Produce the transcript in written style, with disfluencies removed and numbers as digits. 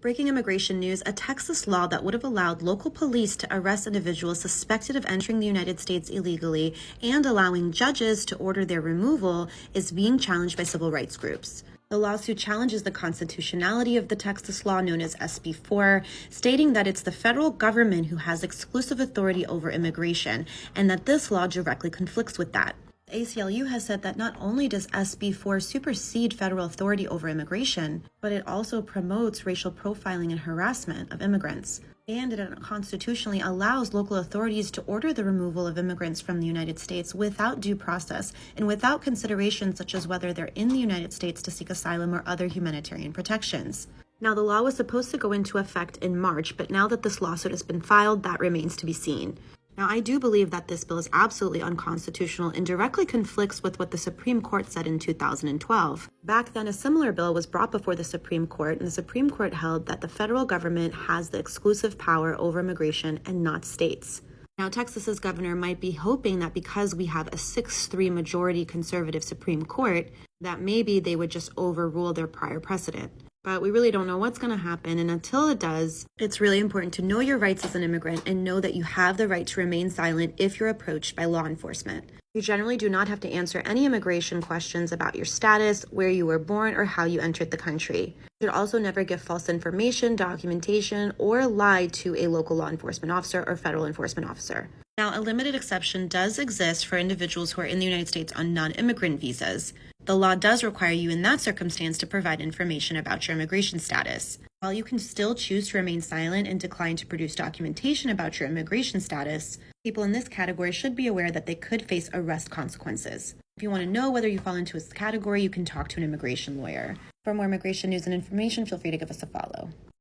Breaking immigration news, a Texas law that would have allowed local police to arrest individuals suspected of entering the United States illegally and allowing judges to order their removal is being challenged by civil rights groups. The lawsuit challenges the constitutionality of the Texas law known as SB 4, stating that it's the federal government who has exclusive authority over immigration and that this law directly conflicts with that. The ACLU has said that not only does SB 4 supersede federal authority over immigration, but it also promotes racial profiling and harassment of immigrants. And it unconstitutionally allows local authorities to order the removal of immigrants from the United States without due process and without considerations such as whether they're in the United States to seek asylum or other humanitarian protections. Now, the law was supposed to go into effect in March, but now that this lawsuit has been filed, that remains to be seen. Now, I do believe that this bill is absolutely unconstitutional and directly conflicts with what the Supreme Court said in 2012. Back then, a similar bill was brought before the Supreme Court, and the Supreme Court held that the federal government has the exclusive power over immigration and not states. Now, Texas's governor might be hoping that because we have a 6-3 majority conservative Supreme Court, that maybe they would just overrule their prior precedent. But we really don't know what's going to happen, and until it does, it's really important to know your rights as an immigrant and know that you have the right to remain silent if you're approached by law enforcement. You generally do not have to answer any immigration questions about your status, where you were born, or how you entered the country. You should also never give false information, documentation, or lie to a local law enforcement officer or federal enforcement officer. Now, a limited exception does exist for individuals who are in the United States on non-immigrant visas. The law does require you in that circumstance to provide information about your immigration status. While you can still choose to remain silent and decline to produce documentation about your immigration status, people in this category should be aware that they could face arrest consequences. If you want to know whether you fall into this category, you can talk to an immigration lawyer. For more immigration news and information, feel free to give us a follow.